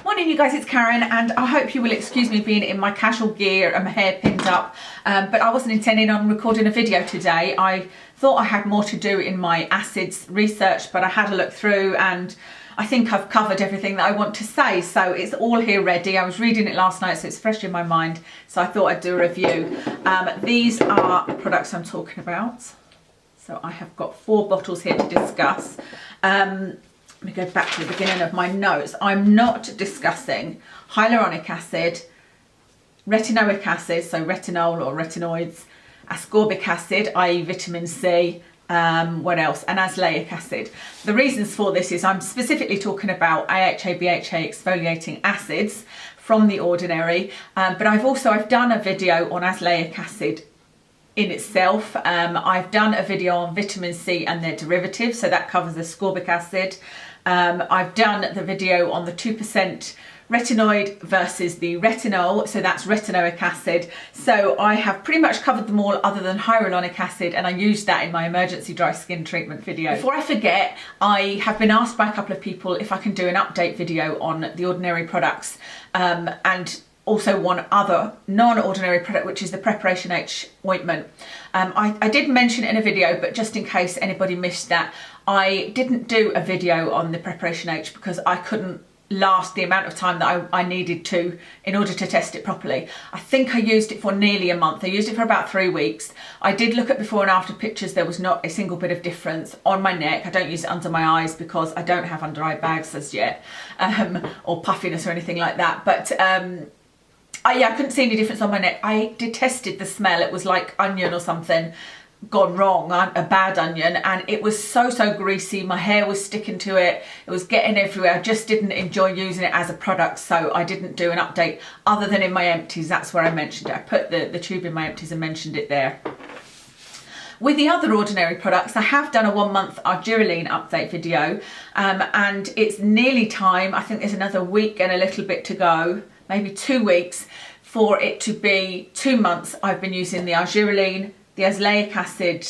Morning you guys, it's Karen and I hope you will excuse me being in my casual gear and my hair pinned up, but I wasn't intending on recording a video today. I thought I had more to do in my acids research, but I had a look through and I think I've covered everything that I want to say, so it's all here ready. I was reading it last night, so it's fresh in my mind, so I thought I'd do a review. These are the products I'm talking about. So I have got 4 bottles here to discuss. Let me go back to the beginning of my notes. I'm not discussing hyaluronic acid, retinoic acid, so retinol or retinoids, ascorbic acid, i.e. vitamin C, what else, and azelaic acid. The reasons for this is I'm specifically talking about AHA, BHA exfoliating acids from The Ordinary, but I've done a video on azelaic acid in itself. I've done a video on vitamin C and their derivatives, so that covers ascorbic acid. I've done the video on the 2% retinoid versus the retinol, so that's retinoic acid. So I have pretty much covered them all other than hyaluronic acid, and I used that in my emergency dry skin treatment video. Before I forget, I have been asked by a couple of people if I can do an update video on The Ordinary products, and also one other non-ordinary product, which is the Preparation H ointment. I did mention it in a video, but just in case anybody missed that, I didn't do a video on the Preparation H because I couldn't last the amount of time that I needed to in order to test it properly. I think I used it for nearly a month. I used it for about 3 weeks. I did look at before and after pictures. There was not a single bit of difference on my neck. I don't use it under my eyes because I don't have under eye bags as yet, or puffiness or anything like that. But I couldn't see any difference on my neck. I detested the smell. It was like onion or something gone wrong, a bad onion, and it was so greasy. My hair was sticking to it. It was getting everywhere. I just didn't enjoy using it as a product, so I didn't do an update other than in my empties. That's where I mentioned it. I put the tube in my empties and mentioned it there. With the other Ordinary products, I have done a 1-month Argireline update video, and it's nearly time. I think there's another week and a little bit to go, maybe 2 weeks, for it to be 2 months. I've been using the Argireline, the Azelaic Acid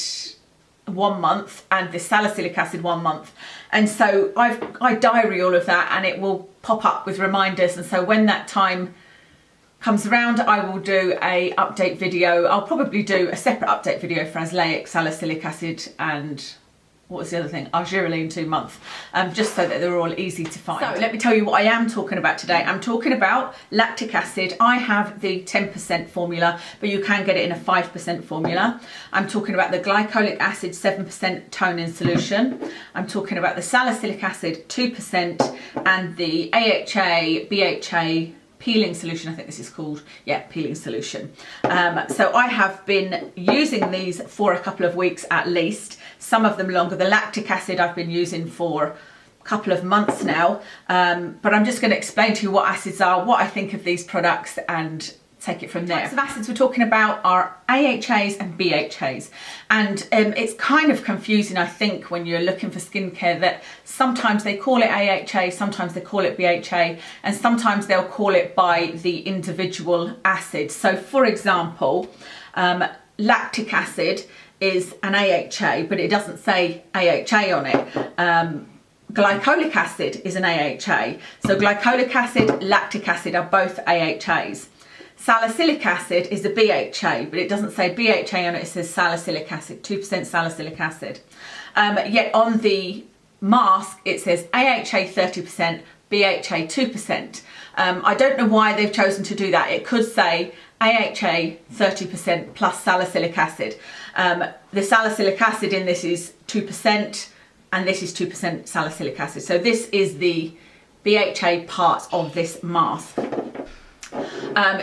1 month, and the Salicylic Acid 1 month. And so I diary all of that, and it will pop up with reminders. And so when that time comes around, I will do a update video. I'll probably do a separate update video for Azelaic, Salicylic Acid, and what was the other thing? Argireline 2 month, just so that they're all easy to find. So let me tell you what I am talking about today. I'm talking about lactic acid. I have the 10% formula, but you can get it in a 5% formula. I'm talking about the Glycolic Acid 7% toning solution. I'm talking about the Salicylic Acid 2% and the AHA, BHA peeling solution, I think this is called. Yeah, peeling solution. So I have been using these for a couple of weeks at least, some of them longer. The lactic acid I've been using for a couple of months now, but I'm just going to explain to you what acids are, what I think of these products, and take it from there. The types of acids we're talking about are AHAs and BHAs, and it's kind of confusing, I think, when you're looking for skincare, that sometimes they call it AHA, sometimes they call it BHA, and sometimes they'll call it by the individual acid. So for example, lactic acid is an AHA, but it doesn't say AHA on it. Glycolic acid is an AHA. So glycolic acid, lactic acid are both AHAs. Salicylic acid is a BHA, but it doesn't say BHA on it, it says salicylic acid, 2% salicylic acid. Yet on the mask it says AHA 30%, BHA 2%. I don't know why they've chosen to do that. It could say AHA 30% plus salicylic acid. The salicylic acid in this is 2%, and this is 2% salicylic acid. So this is the BHA part of this mask.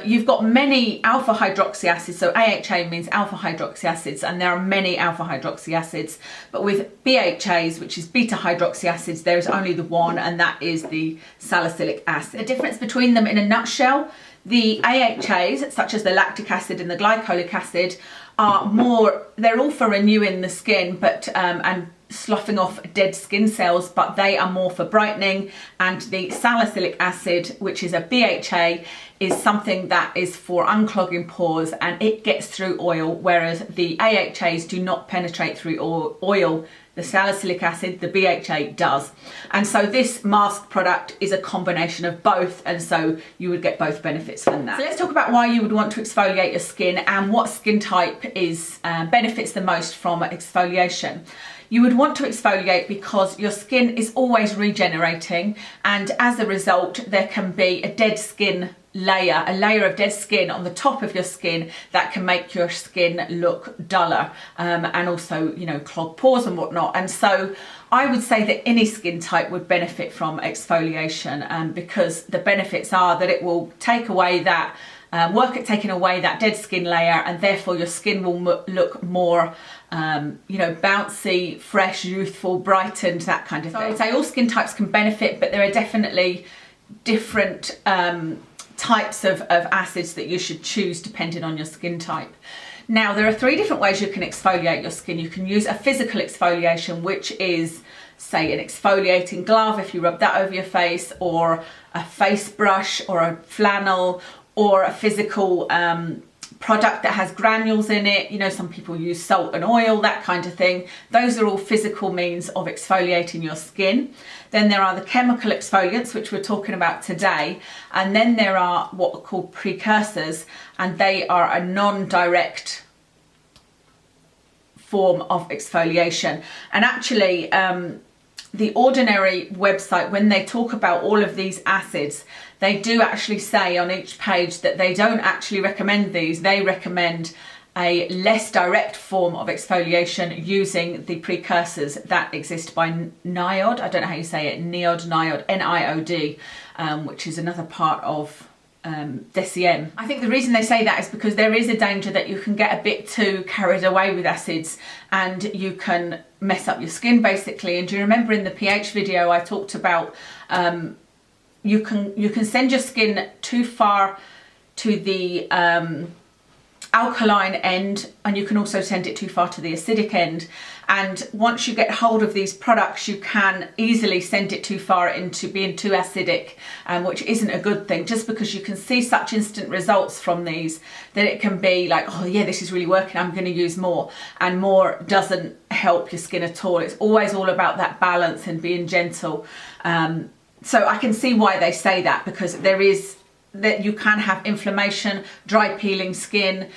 You've got many alpha hydroxy acids, so AHA means alpha hydroxy acids, and there are many alpha hydroxy acids, but with BHAs, which is beta hydroxy acids, there is only the one, and that is the salicylic acid. The difference between them in a nutshell: the AHAs, such as the lactic acid and the glycolic acid, are more, they're all for renewing the skin, but and sloughing off dead skin cells, but they are more for brightening. And the salicylic acid, which is a BHA, is something that is for unclogging pores, and it gets through oil, whereas the AHAs do not penetrate through oil. the salicylic acid, the BHA does. And so this mask product is a combination of both, and so you would get both benefits from that. So let's talk about why you would want to exfoliate your skin and what skin type is benefits the most from exfoliation. You would want to exfoliate because your skin is always regenerating, and as a result there can be a dead skin layer, a layer of dead skin on the top of your skin that can make your skin look duller, and also, you know, clog pores and whatnot. And so I would say that any skin type would benefit from exfoliation, because the benefits are that it will take away that work at taking away that dead skin layer, and therefore your skin will look more you know, bouncy, fresh, youthful, brightened, that kind of thing. So I would say all skin types can benefit, but there are definitely different types of acids that you should choose depending on your skin type. Now, there are 3 different ways you can exfoliate your skin. You can use a physical exfoliation, which is, say, an exfoliating glove if you rub that over your face, or a face brush, or a flannel, or a physical product that has granules in it. You know, some people use salt and oil, that kind of thing. Those are all physical means of exfoliating your skin. Then there are the chemical exfoliants, which we're talking about today. And then there are what are called precursors, and they are a non-direct form of exfoliation. And actually, the Ordinary website, when they talk about all of these acids, they do actually say on each page that they don't actually recommend these. They recommend a less direct form of exfoliation using the precursors that exist by NIOD. I don't know how you say it, NIOD, N-I-O-D, which is another part of DCM. I think the reason they say that is because there is a danger that you can get a bit too carried away with acids and you can mess up your skin basically. And do you remember in the pH video I talked about you can send your skin too far to the alkaline end, and you can also send it too far to the acidic end. And once you get hold of these products, you can easily send it too far into being too acidic, which isn't a good thing. Just because you can see such instant results from these, that it can be like, oh yeah, this is really working, I'm going to use more. And more doesn't help your skin at all. It's always all about that balance and being gentle. So I can see why they say that, because there is that you can have inflammation, dry peeling skin,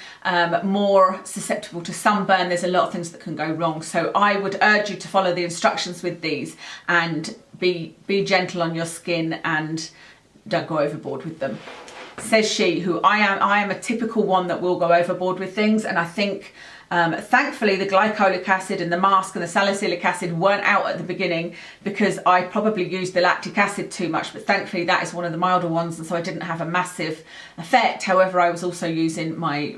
more susceptible to sunburn. There's a lot of things that can go wrong. So I would urge you to follow the instructions with these and be gentle on your skin and don't go overboard with them. Says she, who I am a typical one that will go overboard with things, and I think thankfully the glycolic acid and the mask and the salicylic acid weren't out at the beginning, because I probably used the lactic acid too much, but thankfully that is one of the milder ones, and so I didn't have a massive effect. However, I was also using my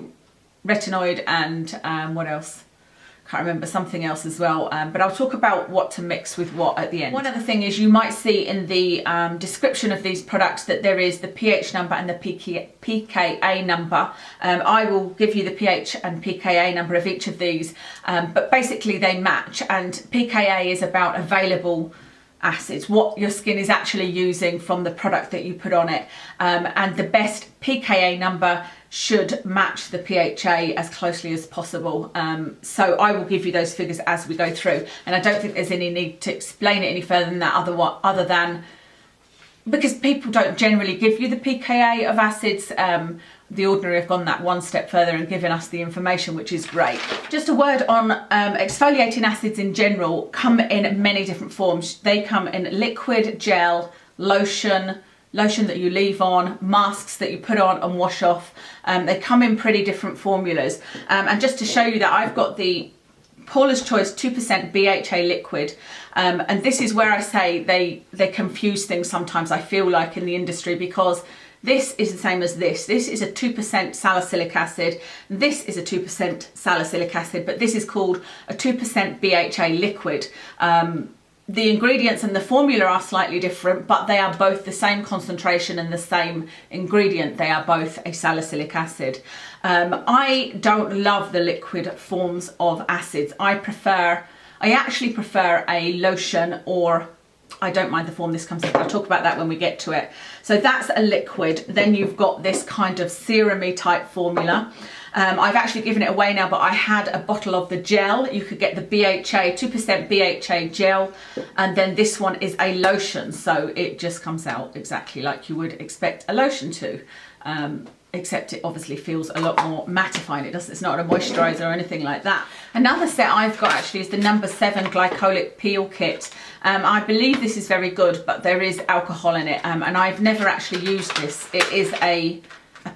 retinoid and what else? Can't remember, something else as well, but I'll talk about what to mix with what at the end. One other thing is, you might see in the description of these products that there is the pH number and the pKa number. I will give you the pH and pKa number of each of these, but basically they match, and pKa is about available acids, what your skin is actually using from the product that you put on it, and the best pKa number should match the PHA as closely as possible. So I will give you those figures as we go through, and I don't think there's any need to explain it any further than that, other than because people don't generally give you the pKa of acids. The Ordinary have gone that one step further and given us the information, which is great. Just a word on exfoliating acids in general. Come in many different forms. They come in liquid, gel, lotion that you leave on, masks that you put on and wash off. They come in pretty different formulas. And just to show you that, I've got the Paula's Choice 2% BHA liquid, and this is where I say they confuse things sometimes, I feel like, in the industry, because this is the same as this. This is a 2% salicylic acid. This is a 2% salicylic acid, but this is called a 2% BHA liquid. The ingredients and the formula are slightly different, but they are both the same concentration and the same ingredient. They are both a salicylic acid. I don't love the liquid forms of acids. I actually prefer a lotion, or I don't mind the form this comes in. I'll talk about that when we get to it. So that's a liquid. Then you've got this kind of serum-y type formula. I've actually given it away now, but I had a bottle of the gel. You could get the BHA, 2% BHA gel, and then this one is a lotion. So it just comes out exactly like you would expect a lotion to. Except it obviously feels a lot more mattifying. It's not a moisturizer or anything like that. Another set I've got actually is the number 7 Glycolic Peel kit. I believe this is very good, but there is alcohol in it, and I've never actually used this. It is a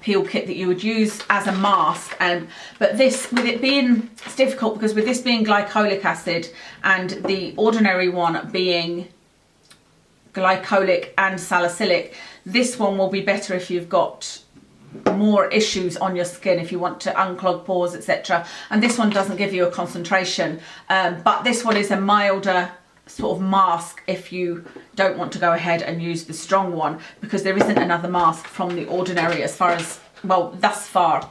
peel kit that you would use as a mask, but this, with it being, it's difficult because with this being glycolic acid and the ordinary one being glycolic and salicylic, this one will be better if you've got more issues on your skin, if you want to unclog pores, etc. And this one doesn't give you a concentration, but this one is a milder sort of mask if you don't want to go ahead and use the strong one, because there isn't another mask from the ordinary as far as, well, thus far.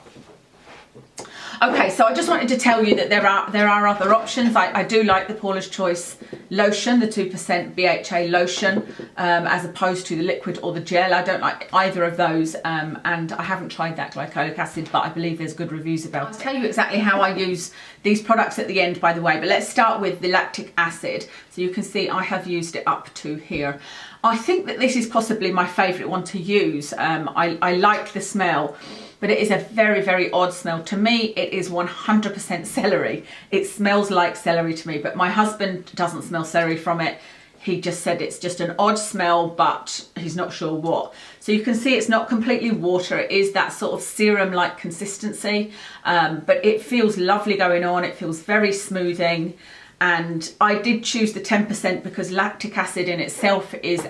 Okay, so I just wanted to tell you that there are other options. I do like the Paula's Choice lotion, the 2% BHA lotion, as opposed to the liquid or the gel. I don't like either of those, and I haven't tried that glycolic acid, but I believe there's good reviews about it. I'll tell you exactly how I use these products at the end, by the way, but let's start with the lactic acid. So you can see I have used it up to here. I think that this is possibly my favourite one to use. I like the smell, but it is a very, very odd smell. To me, it is 100% celery. It smells like celery to me, but my husband doesn't smell celery from it. He just said it's just an odd smell, but he's not sure what. So you can see it's not completely water. It is that sort of serum-like consistency, but it feels lovely going on. It feels very smoothing. And I did choose the 10% because lactic acid in itself is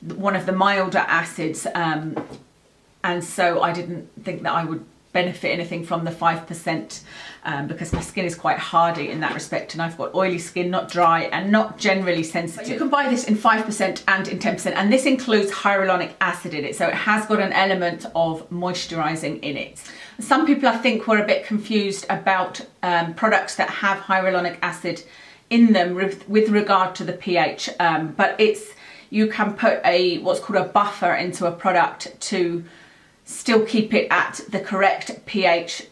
one of the milder acids, and so I didn't think that I would benefit anything from the 5%, because my skin is quite hardy in that respect, and I've got oily skin, not dry and not generally sensitive. But you can buy this in 5% and in 10%, and this includes hyaluronic acid in it, so it has got an element of moisturising in it. Some people, I think, were a bit confused about products that have hyaluronic acid in them with regard to the pH, but you can put what's called a buffer into a product to still keep it at the correct pH.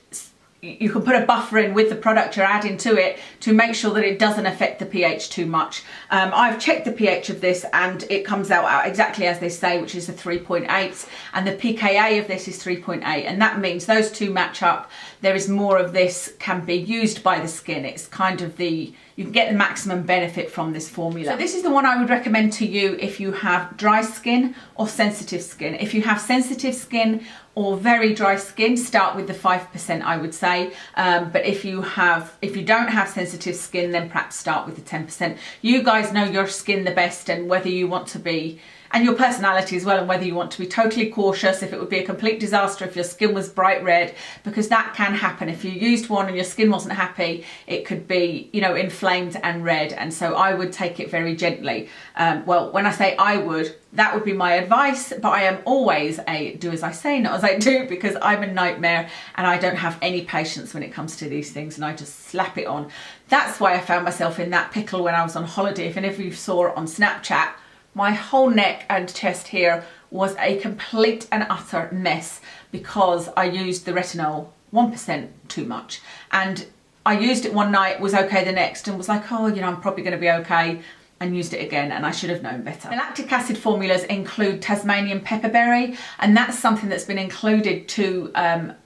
You can put a buffer in with the product you're adding to it to make sure that it doesn't affect the pH too much. I've checked the pH of this and it comes out exactly as they say, which is a 3.8, and the pKa of this is 3.8, and that means those two match up. There is more of this can be used by the skin. It's kind of you can get the maximum benefit from this formula. So this is the one I would recommend to you if you have dry skin or sensitive skin. If you have sensitive skin or very dry skin, start with the 5%, I would say. But if you don't have sensitive skin, then perhaps start with the 10%. You guys know your skin the best, and whether you want to be, and your personality as well, and whether you want to be totally cautious, if it would be a complete disaster if your skin was bright red, because that can happen. If you used one and your skin wasn't happy, it could be, you know, inflamed and red, and so I would take it very gently. Well, when I say I would, that would be my advice, but I am always a do as I say, not as I do, because I'm a nightmare and I don't have any patience when it comes to these things, and I just slap it on. That's why I found myself in that pickle when I was on holiday. If any of you saw it on Snapchat, my whole neck and chest here was a complete and utter mess because I used the retinol 1% too much. And I used it one night, was okay the next, and was like, oh, you know, I'm probably going to be okay, and used it again, and I should have known better. The lactic acid formulas include Tasmanian pepperberry, and that's something that's been included to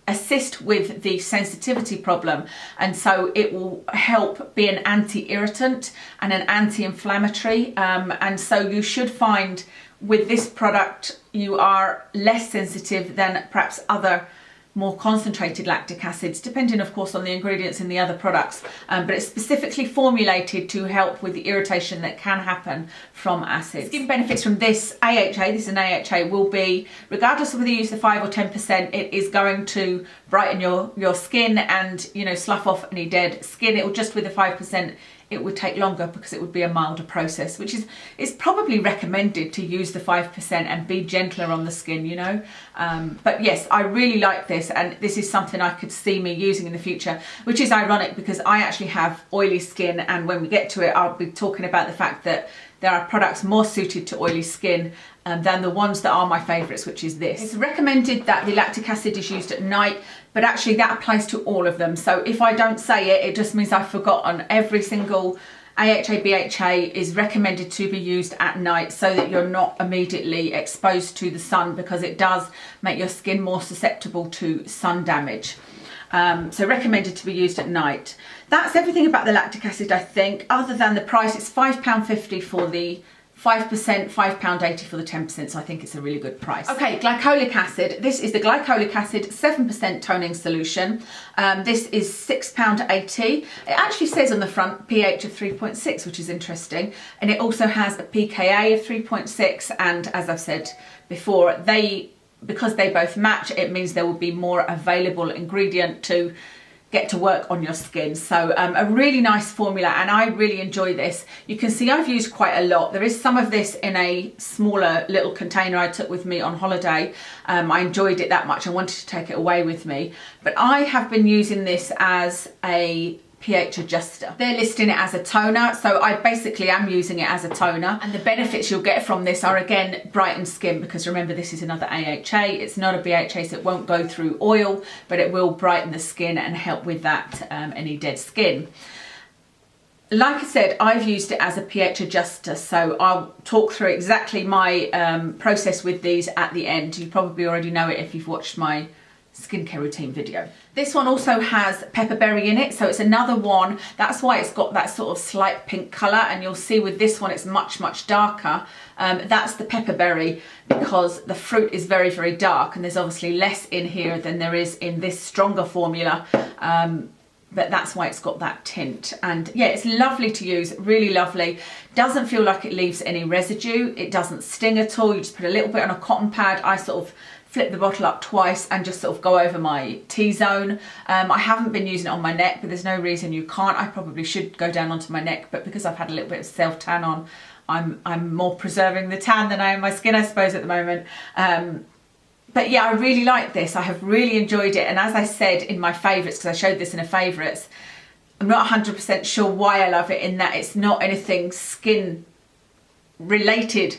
assist with the sensitivity problem, and so it will help be an anti-irritant and an anti-inflammatory, and so you should find with this product you are less sensitive than perhaps other more concentrated lactic acids, depending of course on the ingredients in the other products, but it's specifically formulated to help with the irritation that can happen from acids. Skin benefits from this AHA, this is an AHA, will be, regardless of whether you use the 5 or 10%, it is going to brighten your skin and, you know, slough off any dead skin. It will just, with the 5%, it would take longer because it would be a milder process, which is probably recommended to use the 5% and be gentler on the skin, you know. But yes, I really like this, and this is something I could see me using in the future, which is ironic because I actually have oily skin, and when we get to it, I'll be talking about the fact that there are products more suited to oily skin than the ones that are my favourites, which is this. It's recommended that the lactic acid is used at night, but actually that applies to all of them. So if I don't say it, it just means I've forgotten. Every single AHA, BHA is recommended to be used at night so that you're not immediately exposed to the sun, because it does make your skin more susceptible to sun damage. So recommended to be used at night. That's everything about the lactic acid, I think, other than the price. It's £5.50 for the 5%, £5.80 for the 10%, so I think it's a really good price. Okay, glycolic acid. This is the glycolic acid 7% toning solution. This is £6.80. It actually says on the front pH of 3.6, which is interesting. And it also has a pKa of 3.6, and as I've said before, because they both match, it means there will be more available ingredient to get to work on your skin. So a really nice formula, and I really enjoy this. You can see I've used quite a lot. There is some of this in a smaller little container I took with me on holiday. I enjoyed it that much, I wanted to take it away with me. But I have been using this as a pH adjuster. They're listing it as a toner, so I basically am using it as a toner, and the benefits you'll get from this are, again, brightened skin, because remember, this is another AHA, it's not a BHA, so it won't go through oil, but it will brighten the skin and help with that, any dead skin. Like I said, I've used it as a pH adjuster, so I'll talk through exactly my process with these at the end. You probably already know it if you've watched my skincare routine video. This one also has pepperberry in it, so it's another one. That's why it's got that sort of slight pink colour, and you'll see with this one it's much darker. That's the pepperberry, because the fruit is very dark, and there's obviously less in here than there is in this stronger formula. But that's why it's got that tint. And yeah, it's lovely to use, really lovely. Doesn't feel like it leaves any residue. It doesn't sting at all. You just put a little bit on a cotton pad. I sort of flip the bottle up twice and just sort of go over my T-zone. I haven't been using it on my neck, but there's no reason you can't. I probably should go down onto my neck, but because I've had a little bit of self-tan on, I'm more preserving the tan than I am my skin, I suppose, at the moment. But yeah, I really like this. I have really enjoyed it. And as I said in my favourites, because I showed this in a favourites, I'm not 100% sure why I love it, in that it's not anything skin related,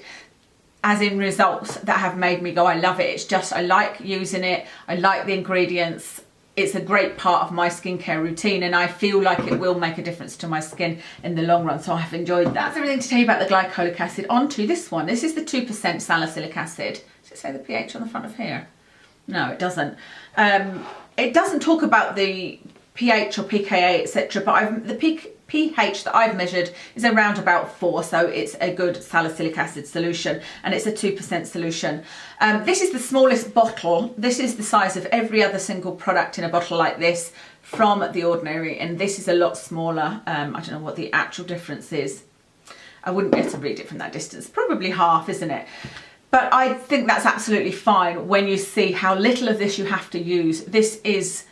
as in results, that have made me go, I love it. It's just, I like using it. I like the ingredients. It's a great part of my skincare routine, and I feel like it will make a difference to my skin in the long run. So I've enjoyed that. That's everything to tell you about the glycolic acid. On to this one. This is the 2% salicylic acid. Does it say the pH on the front of here? No, it doesn't. It doesn't talk about the pH or pKa, etc. But the pH that I've measured is around about 4, so it's a good salicylic acid solution, and it's a 2% solution. This is the smallest bottle. This is the size of every other single product in a bottle like this from The Ordinary, and this is a lot smaller. I don't know what the actual difference is. I wouldn't be able to read it from that distance. Probably half, isn't it? But I think that's absolutely fine when you see how little of this you have to use. This is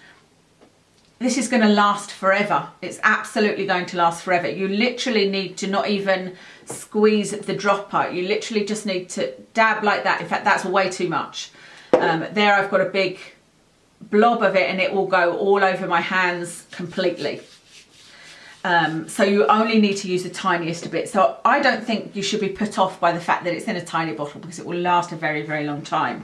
going to last forever. It's absolutely going to last forever. You literally need to not even squeeze the dropper. You literally just need to dab like that. In fact, that's way too much. There I've got a big blob of it, and it will go all over my hands completely. So you only need to use the tiniest bit. So I don't think you should be put off by the fact that it's in a tiny bottle, because it will last a very long time.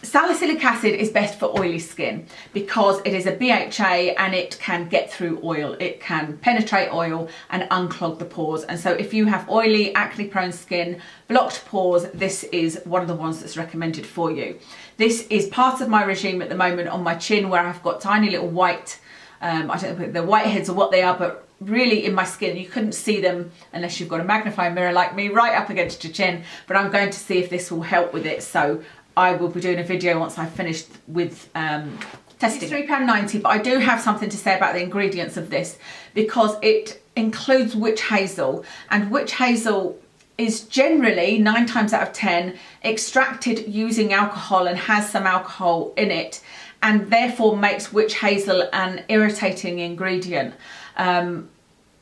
Salicylic acid is best for oily skin because it is a BHA and it can get through oil. It can penetrate oil and unclog the pores. And so if you have oily, acne-prone skin, blocked pores, this is one of the ones that's recommended for you. This is part of my regime at the moment on my chin, where I've got tiny little white, I don't know if the whiteheads or what they are, but really in my skin you couldn't see them unless you've got a magnifying mirror like me right up against your chin. But I'm going to see if this will help with it. So I will be doing a video once I've finished with testing. It's £3.90, but I do have something to say about the ingredients of this, because it includes witch hazel, and witch hazel is generally 9 times out of 10 extracted using alcohol and has some alcohol in it, and therefore makes witch hazel an irritating ingredient.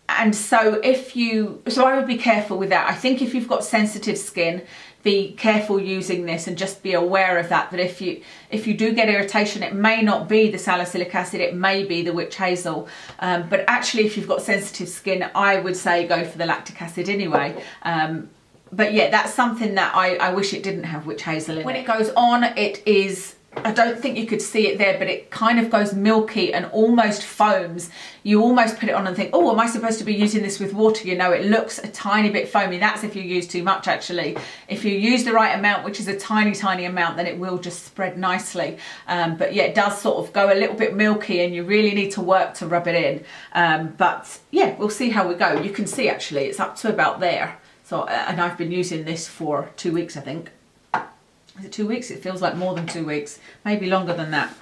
And so I would be careful with that. I think if you've got sensitive skin, be careful using this, and just be aware of that, that if you do get irritation, it may not be the salicylic acid, it may be the witch hazel. But actually, if you've got sensitive skin, I would say go for the lactic acid anyway. But yeah, that's something that I wish it didn't have witch hazel in it. When it goes on, it is, I don't think you could see it there, but it kind of goes milky and almost foams. You almost put it on and think, oh, am I supposed to be using this with water? You know, it looks a tiny bit foamy. That's if you use too much, actually. If you use the right amount, which is a tiny, tiny amount, then it will just spread nicely. But yeah, it does sort of go a little bit milky, and you really need to work to rub it in. But yeah, we'll see how we go. You can see, actually, it's up to about there. So, and I've been using this for 2 weeks, I think. Is it 2 weeks? It feels like more than 2 weeks, maybe longer than that.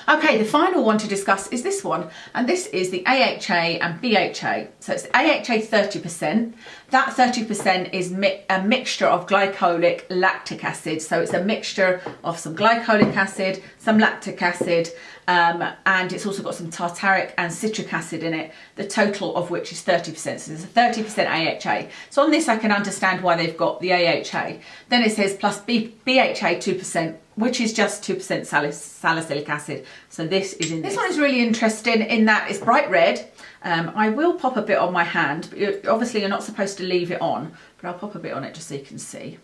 Okay, the final one to discuss is this one, and this is the AHA and BHA. So it's AHA 30%. That 30% is a mixture of glycolic lactic acid. So it's a mixture of some glycolic acid, some lactic acid, and it's also got some tartaric and citric acid in it, the total of which is 30%. So there's a 30% AHA. So on this, I can understand why they've got the AHA. Then it says plus BHA 2%, which is just 2% salicylic acid. So this is in this. This one is really interesting in that it's bright red. I will pop a bit on my hand, but obviously you're not supposed to leave it on, but I'll pop a bit on it just so you can see.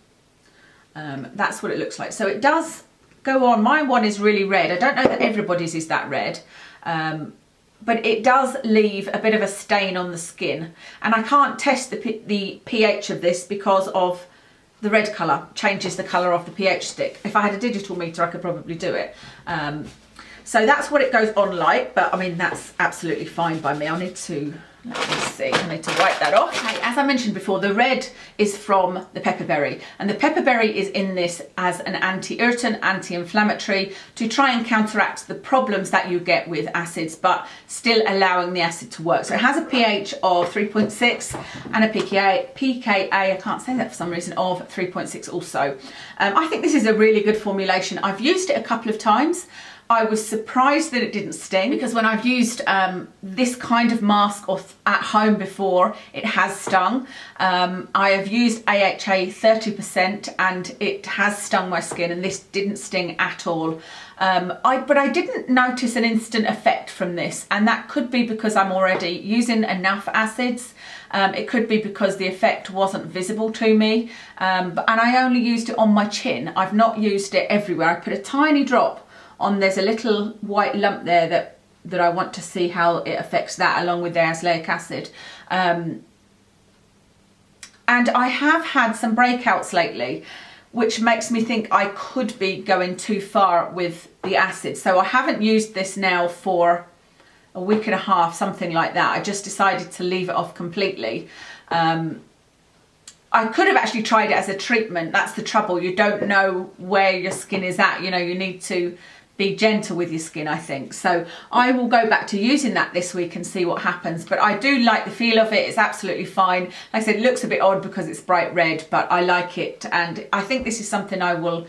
That's what it looks like. So it does go on. My one is really red. I don't know that everybody's is that red, but it does leave a bit of a stain on the skin. And I can't test the pH of this because of the red colour changes the colour of the pH stick. If I had a digital meter, I could probably do it. So that's what it goes on like, but I mean, that's absolutely fine by me. I need to, let me see, I need to wipe that off. Okay, as I mentioned before, the red is from the pepperberry, and the pepperberry is in this as an anti-irritant, anti-inflammatory, to try and counteract the problems that you get with acids, but still allowing the acid to work. So it has a pH of 3.6 and a pKa, I can't say that for some reason, of 3.6 also. I think this is a really good formulation. I've used it a couple of times. I was surprised that it didn't sting, because when I've used this kind of mask at home before, it has stung. I have used AHA 30% and it has stung my skin, and this didn't sting at all. But I didn't notice an instant effect from this, and that could be because I'm already using enough acids. It could be because the effect wasn't visible to me, and I only used it on my chin. I've not used it everywhere. I put a tiny drop on, there's a little white lump there that I want to see how it affects that, along with the azelaic acid. And I have had some breakouts lately, which makes me think I could be going too far with the acid. So I haven't used this now for a week and a half, something like that. I just decided to leave it off completely. I could have actually tried it as a treatment. That's the trouble. You don't know where your skin is at. You know, you need to be gentle with your skin, I think. So I will go back to using that this week and see what happens. But I do like the feel of it. It's absolutely fine. Like I said, it looks a bit odd because it's bright red, but I like it. And I think this is something I will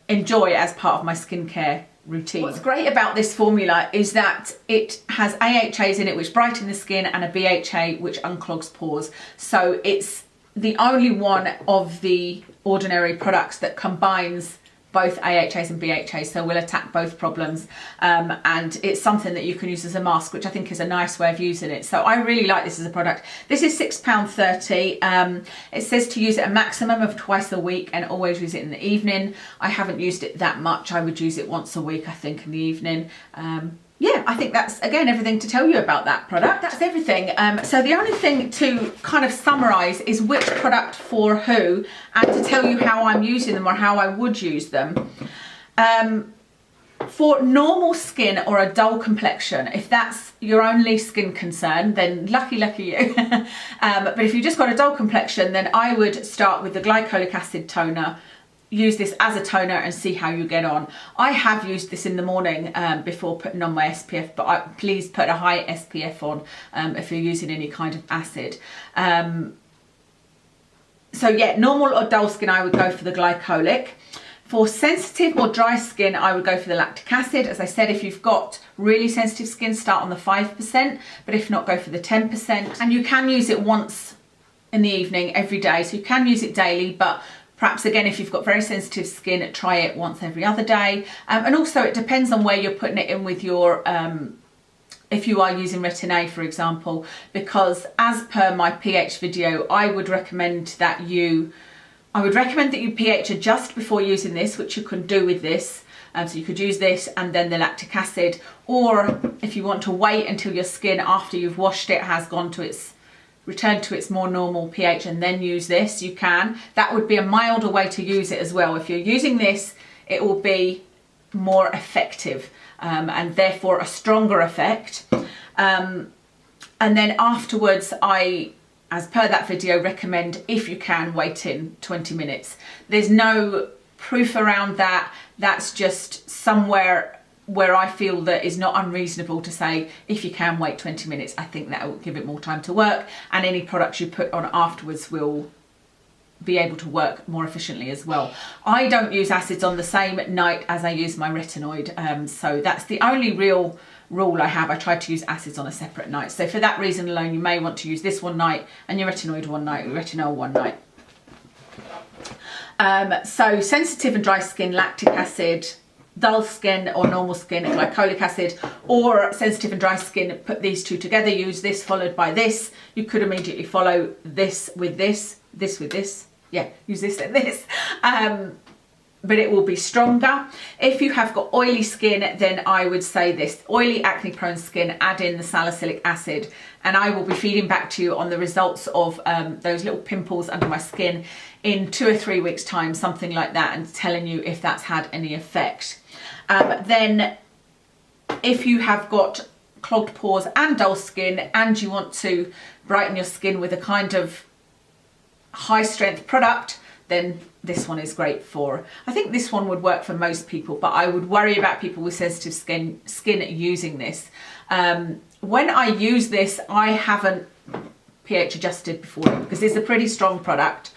enjoy as part of my skincare routine. What's great about this formula is that it has AHAs in it which brighten the skin, and a BHA which unclogs pores. So it's the only one of the ordinary products that combines both AHAs and BHAs, so we'll attack both problems, and it's something that you can use as a mask, which I think is a nice way of using it. So I really like this as a product. This is £6.30. It says to use it a maximum of twice a week and always use it in the evening. I haven't used it that much. I would use it once a week, I think, in the evening. Yeah, I think that's, again, everything to tell you about that product. That's everything. So the only thing to kind of summarise is which product for who, and to tell you how I'm using them or how I would use them. For normal skin or a dull complexion, if that's your only skin concern, then lucky you. But if you've just got a dull complexion, then I would start with the Glycolic Acid toner. Use this as a toner and see how you get on. I have used this in the morning before putting on my SPF, but please put a high SPF on if you're using any kind of acid. So yeah, normal or dull skin, I would go for the glycolic. For sensitive or dry skin, I would go for the lactic acid. As I said, if you've got really sensitive skin, start on the 5%, but if not, go for the 10%. And you can use it once in the evening every day, so you can use it daily, but perhaps again, if you've got very sensitive skin, try it once every other day. And also it depends on where you're putting it in with your, if you are using Retinoic, for example, because as per my pH video, I would recommend that you pH adjust before using this, which you can do with this. So you could use this and then the lactic acid, or if you want to wait until your skin after you've washed it has returned to its more normal pH and then use this, you can. That would be a milder way to use it as well. If you're using this, it will be more effective and therefore a stronger effect. And then afterwards, as per that video, recommend, if you can, wait in 20 minutes. There's no proof around that. That's just somewhere where I feel that is not unreasonable to say, if you can wait 20 minutes, I think that will give it more time to work, and any products you put on afterwards will be able to work more efficiently as well. I don't use acids on the same night as I use my retinoid, so that's the only real rule I have. I try to use acids on a separate night. So for that reason alone, you may want to use this one night and your retinoid one night, your retinol one night. So sensitive and dry skin, lactic acid. Dull skin or normal skin, glycolic acid, or sensitive and dry skin, put these two together, use this followed by this. You could immediately follow this with this, this with this. Yeah, use this and this. But it will be stronger. If you have got oily skin, then I would say this. Oily, acne prone skin, add in the salicylic acid, and I will be feeding back to you on the results of those little pimples under my skin in 2 or 3 weeks time, something like that, and telling you if that's had any effect. Then if you have got clogged pores and dull skin and you want to brighten your skin with a kind of high strength product, then this one is great for. I think this one would work for most people, but I would worry about people with sensitive skin using this. When I use this, I haven't pH adjusted before because it's a pretty strong product.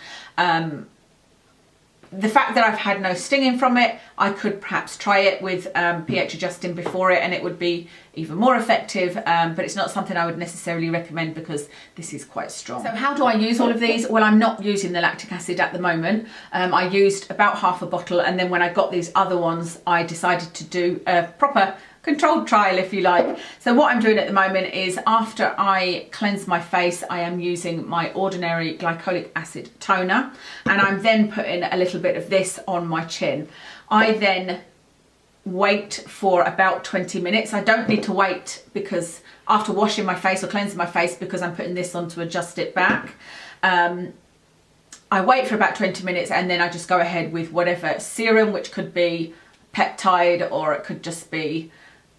The fact that I've had no stinging from it, I could perhaps try it with pH adjusting before it and it would be even more effective, but it's not something I would necessarily recommend because this is quite strong. So how do I use all of these? Well, I'm not using the lactic acid at the moment. I used about half a bottle, and then when I got these other ones, I decided to do a proper controlled trial, if you like. So what I'm doing at the moment is, after I cleanse my face, I am using my ordinary Glycolic Acid toner, and I'm then putting a little bit of this on my chin. I then wait for about 20 minutes. I don't need to wait because after washing my face or cleansing my face, because I'm putting this on to adjust it back. I wait for about 20 minutes and then I just go ahead with whatever serum, which could be peptide or it could just be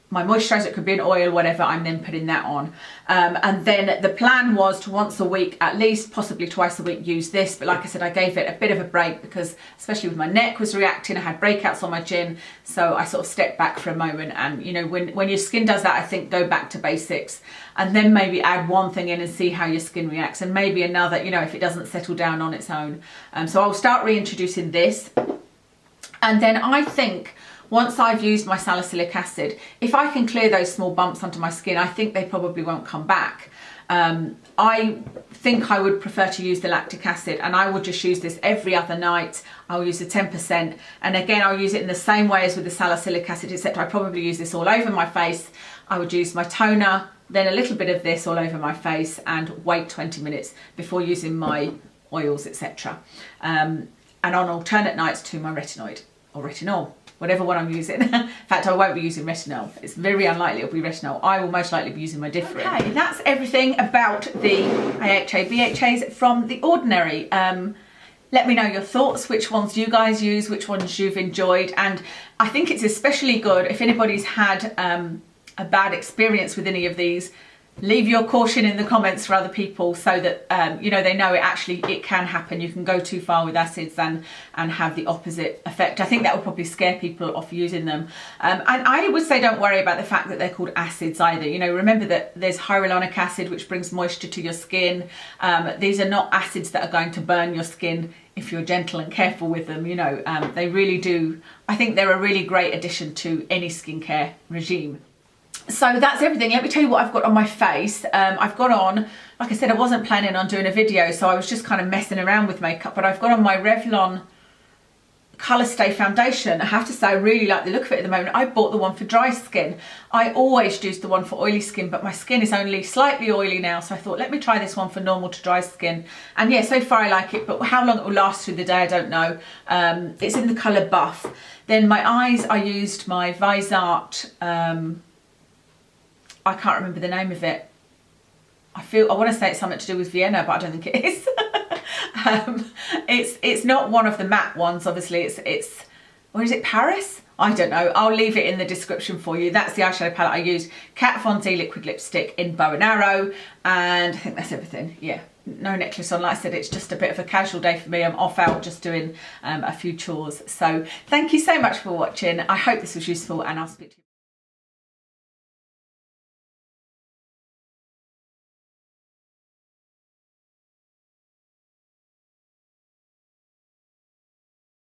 my moisturizer, it could be an oil, whatever. I'm then putting that on. And then the plan was to once a week, at least, possibly twice a week, use this. But like I said, I gave it a bit of a break because, especially with my neck was reacting, I had breakouts on my chin. So I sort of stepped back for a moment. And, you know, when your skin does that, I think go back to basics and then maybe add one thing in and see how your skin reacts, and maybe another, you know, if it doesn't settle down on its own. So I'll start reintroducing this. And then I think, once I've used my salicylic acid, if I can clear those small bumps under my skin, I think they probably won't come back. I think I would prefer to use the lactic acid, and I would just use this every other night. I'll use the 10%, and again I'll use it in the same way as with the salicylic acid, except I probably use this all over my face. I would use my toner, then a little bit of this all over my face, and wait 20 minutes before using my oils, etc. And on alternate nights to my retinoid or retinol, whatever one I'm using. In fact, I won't be using retinol. It's very unlikely it'll be retinol. I will most likely be using my different. Okay, that's everything about the AHA BHAs from The Ordinary. Let me know your thoughts, which ones you guys use, which ones you've enjoyed. And I think it's especially good if anybody's had a bad experience with any of these, leave your caution in the comments for other people so that you know, they know it can happen. You can go too far with acids and have the opposite effect. I think that will probably scare people off using them. And I would say don't worry about the fact that they're called acids either. You know, remember that there's hyaluronic acid, which brings moisture to your skin. These are not acids that are going to burn your skin if you're gentle and careful with them. You know, they really do. I think they're a really great addition to any skincare regime. So that's everything. Let me tell you what I've got on my face. I've got on, like I said, I wasn't planning on doing a video, so I was just kind of messing around with makeup, but I've got on my Revlon Colorstay foundation. I have to say I really like the look of it at the moment. I bought the one for dry skin. I always use the one for oily skin, but my skin is only slightly oily now, so I thought let me try this one for normal to dry skin. And yeah, so far I like it, but how long it will last through the day I don't know. It's in the colour Buff. Then my eyes, I used my Viseart, I can't remember the name of it. I want to say it's something to do with Vienna, but I don't think it is. It's not one of the matte ones, obviously. It's or is it Paris? I don't know. I'll leave it in the description for you. That's the eyeshadow palette I used. Kat Von D liquid lipstick in Bow and Arrow, and I think that's everything. Yeah, no necklace on. Like I said, it's just a bit of a casual day for me. I'm off out just doing a few chores. So thank you so much for watching. I hope this was useful, and I'll speak to you.